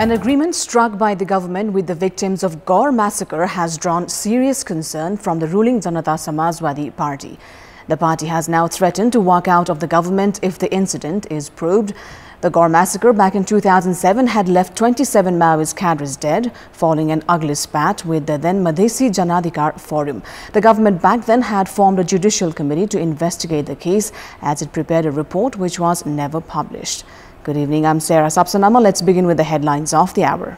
An agreement struck by the government with the victims of Gaur massacre has drawn serious concern from the ruling Janata Samajwadi Party. The party has now threatened to walk out of the government if the incident is probed. The Gaur massacre back in 2007 had left 27 Maoist cadres dead, following an ugly spat with the then Madhesi Janadhikar Forum. The government back then had formed a judicial committee to investigate the case as it prepared a report which was never published. Good evening, I'm Sapsanamma. Let's begin with the headlines of the hour.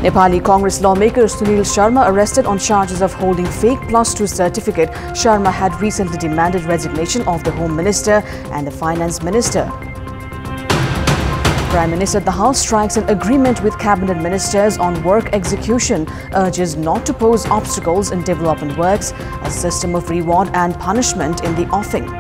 Nepali Congress lawmaker Sunil Sharma arrested on charges of holding fake +2 certificate. Sharma had recently demanded resignation of the Home Minister and the Finance Minister. Prime Minister Dahal strikes an agreement with cabinet ministers on work execution, urges not to pose obstacles in development works, a system of reward and punishment in the offing.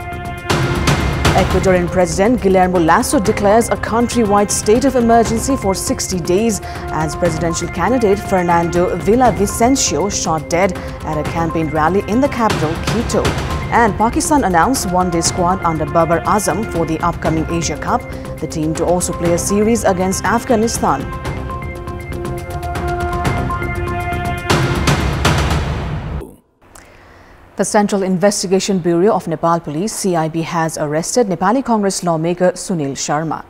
Ecuadorian President Guillermo Lasso declares a countrywide state of emergency for 60 days as presidential candidate Fernando Villavicencio shot dead at a campaign rally in the capital, Quito. And Pakistan announced one-day squad under Babar Azam for the upcoming Asia Cup, the team to also play a series against Afghanistan. The Central Investigation Bureau of Nepal Police (CIB) has arrested Nepali Congress lawmaker Sunil Sharma.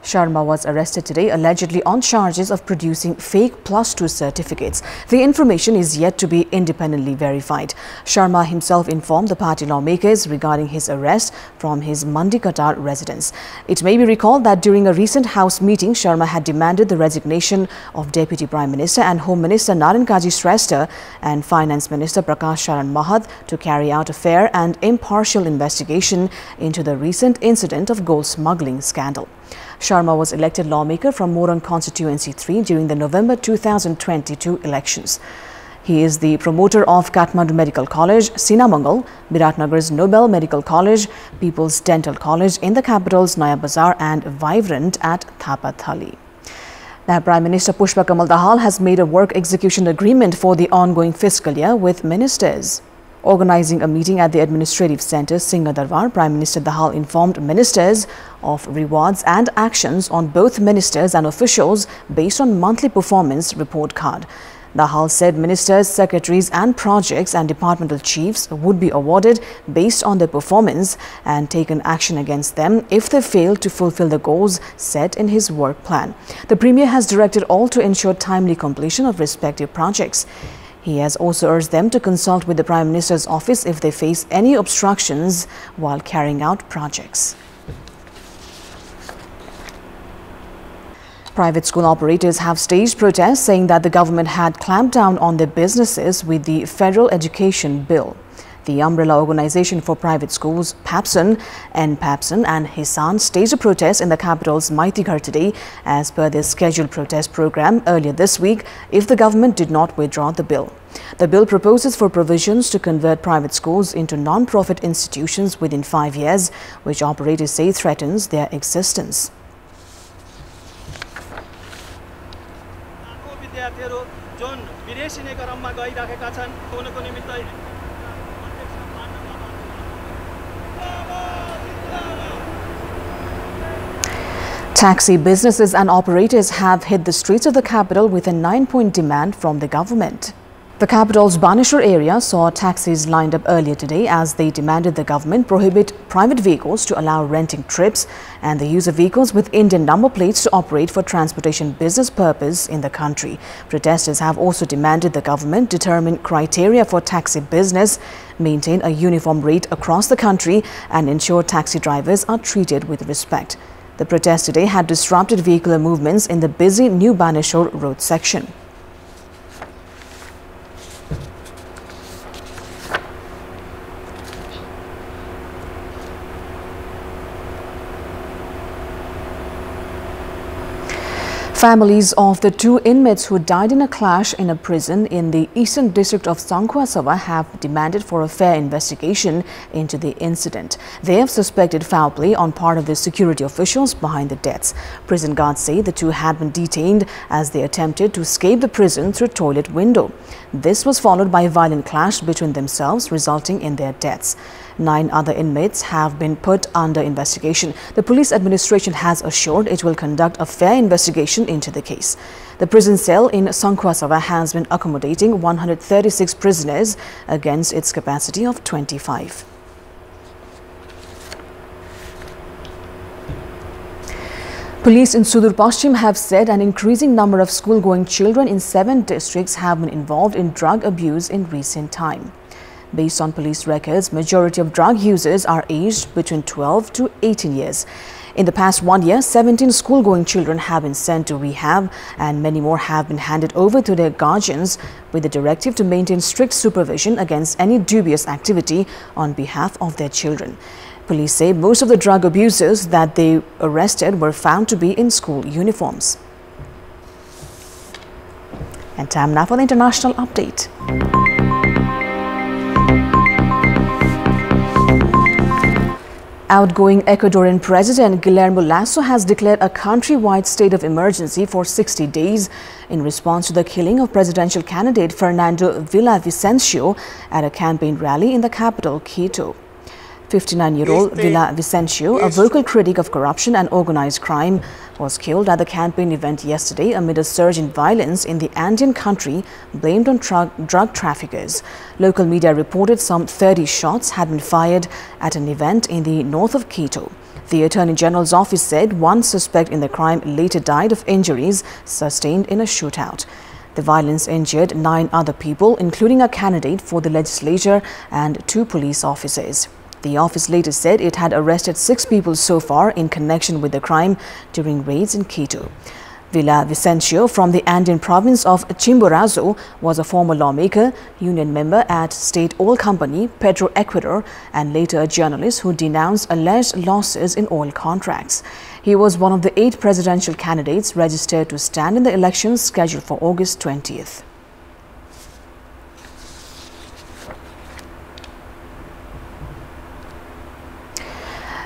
Sharma was arrested today allegedly on charges of producing fake +2 certificates. The information is yet to be independently verified. Sharma himself informed the party lawmakers regarding his arrest from his Mandi Qatar residence. It may be recalled that during a recent House meeting, Sharma had demanded the resignation of Deputy Prime Minister and Home Minister Naren Kaji Shrestha and Finance Minister Prakash Sharan Mahad to carry out a fair and impartial investigation into the recent incident of gold smuggling scandal. Sharma was elected lawmaker from Morang Constituency 3 during the November 2022 elections. He is the promoter of Kathmandu Medical College, Sinamangal, Biratnagar's Nobel Medical College, People's Dental College in the capital's Naya Bazar and Vibrant at Thapathali. Now, Prime Minister Pushpa Kamal Dahal has made a work execution agreement for the ongoing fiscal year with ministers. Organizing a meeting at the Administrative Centre, Singha Darbar, Prime Minister Dahal informed ministers of rewards and actions on both ministers and officials based on monthly performance report card. Dahal said ministers, secretaries and projects and departmental chiefs would be awarded based on their performance and taken action against them if they fail to fulfill the goals set in his work plan. The Premier has directed all to ensure timely completion of respective projects. He has also urged them to consult with the Prime Minister's office if they face any obstructions while carrying out projects. Private school operators have staged protests saying that the government had clamped down on their businesses with the Federal Education Bill. The umbrella organization for private schools, PAPSON and Hisan staged a protest in the capital's Maitighar today as per their scheduled protest program earlier this week if the government did not withdraw the bill. The bill proposes for provisions to convert private schools into non-profit institutions within 5 years, which operators say threatens their existence. Taxi businesses and operators have hit the streets of the capital with a 9-point demand from the government. The capital's Baneshwar area saw taxis lined up earlier today as they demanded the government prohibit private vehicles to allow renting trips and the use of vehicles with Indian number plates to operate for transportation business purpose in the country. Protesters have also demanded the government determine criteria for taxi business, maintain a uniform rate across the country and ensure taxi drivers are treated with respect. The protest today had disrupted vehicular movements in the busy New Baneshwar road section. Families of the 2 inmates who died in a clash in a prison in the eastern district of Sangkhwa have demanded for a fair investigation into the incident. They have suspected foul play on part of the security officials behind the deaths. Prison guards say the 2 had been detained as they attempted to escape the prison through a toilet window. This was followed by a violent clash between themselves, resulting in their deaths. 9 other inmates have been put under investigation. The police administration has assured it will conduct a fair investigation into the case. The prison cell in Songkhwasawa has been accommodating 136 prisoners against its capacity of 25. Police in Sudur Paschim have said an increasing number of school-going children in 7 districts have been involved in drug abuse in recent time. Based on police records, majority of drug users are aged between 12 to 18 years. In the past 1 year, 17 school-going children have been sent to rehab and many more have been handed over to their guardians with the directive to maintain strict supervision against any dubious activity on behalf of their children. Police say most of the drug abusers that they arrested were found to be in school uniforms. And time now for the international update. Outgoing Ecuadorian President Guillermo Lasso has declared a countrywide state of emergency for 60 days in response to the killing of presidential candidate Fernando Villavicencio at a campaign rally in the capital, Quito. 59-year-old Villavicencio, a vocal critic of corruption and organized crime, was killed at the campaign event yesterday amid a surge in violence in the Andean country blamed on drug traffickers. Local media reported some 30 shots had been fired at an event in the north of Quito. The Attorney General's office said one suspect in the crime later died of injuries sustained in a shootout. The violence injured 9 other people, including a candidate for the legislature and 2 police officers. The office later said it had arrested 6 people so far in connection with the crime during raids in Quito. Villavicencio from the Andean province of Chimborazo was a former lawmaker, union member at state oil company Petroecuador, and later a journalist who denounced alleged losses in oil contracts. He was one of the 8 presidential candidates registered to stand in the elections scheduled for August 20th.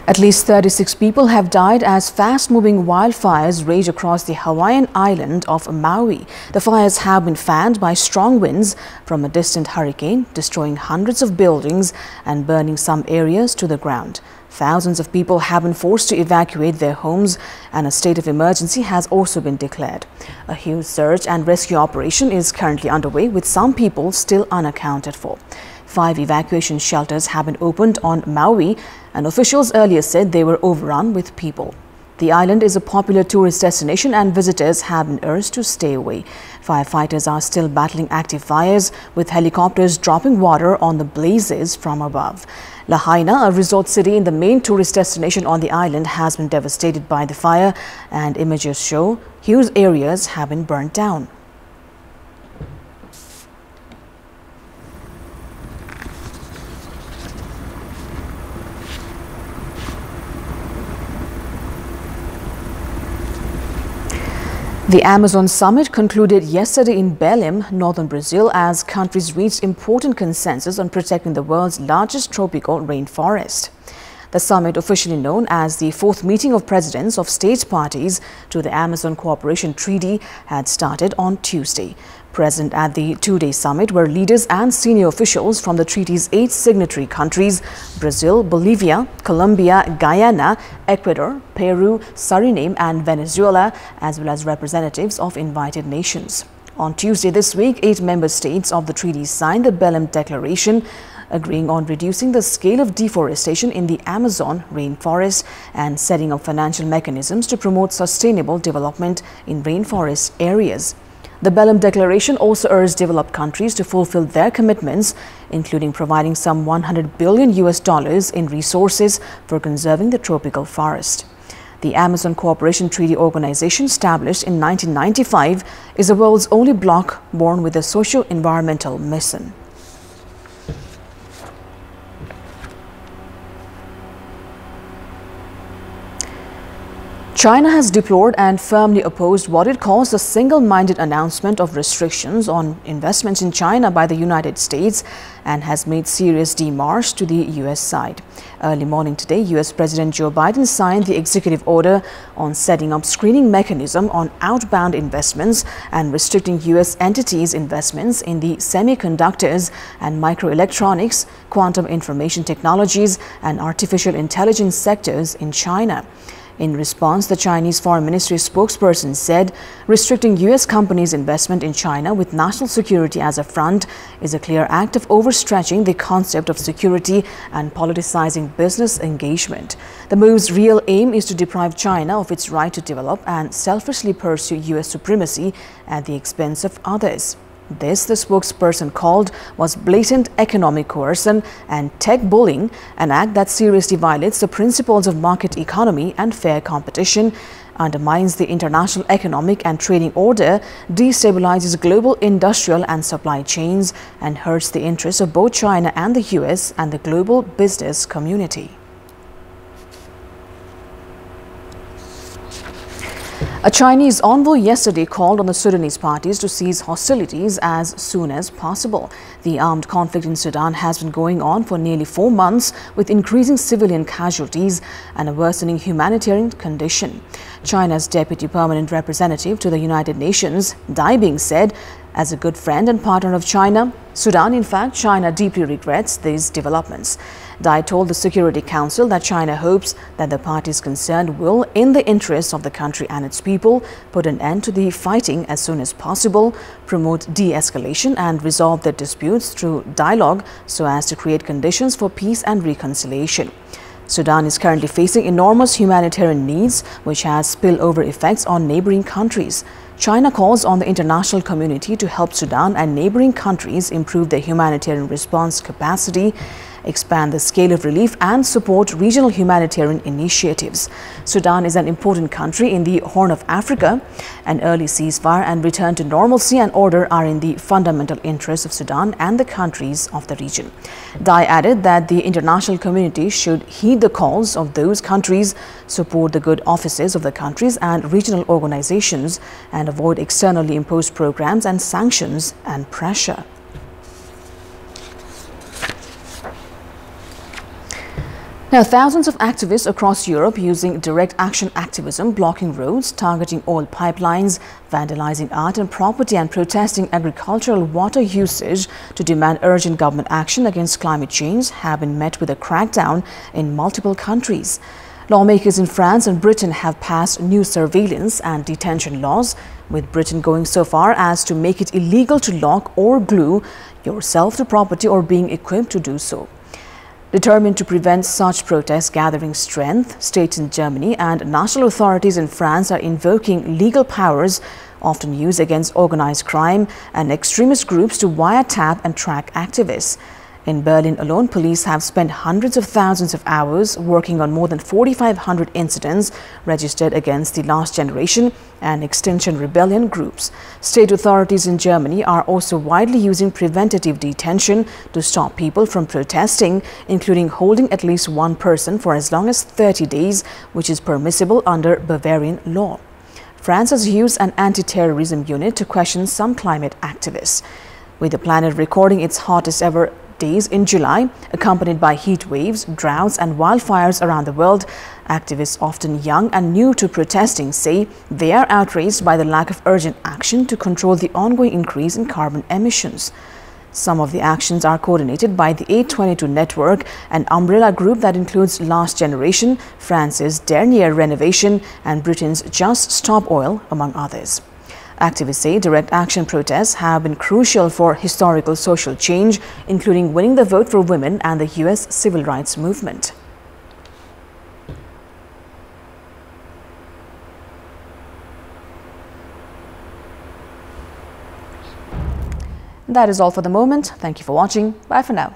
At least 36 people have died as fast-moving wildfires rage across the Hawaiian island of Maui. The fires have been fanned by strong winds from a distant hurricane, destroying hundreds of buildings and burning some areas to the ground. Thousands of people have been forced to evacuate their homes, and a state of emergency has also been declared. A huge search and rescue operation is currently underway, with some people still unaccounted for. 5 evacuation shelters have been opened on Maui, and officials earlier said they were overrun with people. The island is a popular tourist destination and visitors have been urged to stay away. Firefighters are still battling active fires, with helicopters dropping water on the blazes from above. Lahaina, a resort city in the main tourist destination on the island, has been devastated by the fire, and images show huge areas have been burnt down. The Amazon summit concluded yesterday in Belém, northern Brazil, as countries reached important consensus on protecting the world's largest tropical rainforest. The summit, officially known as the 4th meeting of presidents of state parties to the Amazon Cooperation Treaty, had started on Tuesday. Present at the 2-day summit were leaders and senior officials from the treaty's 8 signatory countries: Brazil, Bolivia, Colombia, Guyana, Ecuador, Peru, Suriname and Venezuela, as well as representatives of invited nations. On Tuesday this week, 8 member states of the treaty signed the Belém Declaration, agreeing on reducing the scale of deforestation in the Amazon rainforest and setting up financial mechanisms to promote sustainable development in rainforest areas. The Belém Declaration also urged developed countries to fulfill their commitments, including providing some $100 billion in resources for conserving the tropical forest. The Amazon Cooperation Treaty Organization, established in 1995, is the world's only bloc born with a socio-environmental mission. China has deplored and firmly opposed what it calls the single-minded announcement of restrictions on investments in China by the United States and has made serious démarches to the U.S. side. Early morning today, U.S. President Joe Biden signed the executive order on setting up screening mechanism on outbound investments and restricting U.S. entities' investments in the semiconductors and microelectronics, quantum information technologies and artificial intelligence sectors in China. In response, the Chinese Foreign Ministry spokesperson said restricting U.S. companies' investment in China with national security as a front is a clear act of overstretching the concept of security and politicizing business engagement. The move's real aim is to deprive China of its right to develop and selfishly pursue U.S. supremacy at the expense of others. This, the spokesperson called, was blatant economic coercion and tech bullying, an act that seriously violates the principles of market economy and fair competition, undermines the international economic and trading order, destabilizes global industrial and supply chains, and hurts the interests of both China and the US and the global business community. A Chinese envoy yesterday called on the Sudanese parties to cease hostilities as soon as possible. The armed conflict in Sudan has been going on for nearly 4 months with increasing civilian casualties and a worsening humanitarian condition. China's deputy permanent representative to the United Nations, Dai Bing, said, as a good friend and partner of China, Sudan, in fact, China deeply regrets these developments. Dai told the Security Council that China hopes that the parties concerned will, in the interests of the country and its people, put an end to the fighting as soon as possible, promote de-escalation and resolve their disputes through dialogue so as to create conditions for peace and reconciliation. Sudan is currently facing enormous humanitarian needs, which has spillover effects on neighboring countries. China calls on the international community to help Sudan and neighboring countries improve their humanitarian response capacity, expand the scale of relief and support regional humanitarian initiatives. Sudan is an important country in the Horn of Africa. An early ceasefire and return to normalcy and order are in the fundamental interests of Sudan and the countries of the region. Dai added that the international community should heed the calls of those countries, support the good offices of the countries and regional organizations, and avoid externally imposed programs and sanctions and pressure. Now, thousands of activists across Europe using direct action activism, blocking roads, targeting oil pipelines, vandalizing art and property and protesting agricultural water usage to demand urgent government action against climate change have been met with a crackdown in multiple countries. Lawmakers in France and Britain have passed new surveillance and detention laws, with Britain going so far as to make it illegal to lock or glue yourself to property or being equipped to do so. Determined to prevent such protests gathering strength, states in Germany and national authorities in France are invoking legal powers often used against organized crime and extremist groups to wiretap and track activists. In Berlin alone, police have spent hundreds of thousands of hours working on more than 4,500 incidents registered against the Last Generation and Extinction Rebellion groups. State authorities in Germany are also widely using preventative detention to stop people from protesting, including holding at least one person for as long as 30 days, which is permissible under Bavarian law. France has used an anti-terrorism unit to question some climate activists. With the planet recording its hottest ever days in July, accompanied by heat waves, droughts and wildfires around the world, activists often young and new to protesting say they are outraged by the lack of urgent action to control the ongoing increase in carbon emissions. Some of the actions are coordinated by the 822 network, an umbrella group that includes Last Generation, France's Dernier Renovation and Britain's Just Stop Oil, among others. Activists say direct action protests have been crucial for historical social change, including winning the vote for women and the U.S. civil rights movement. That is all for the moment. Thank you for watching. Bye for now.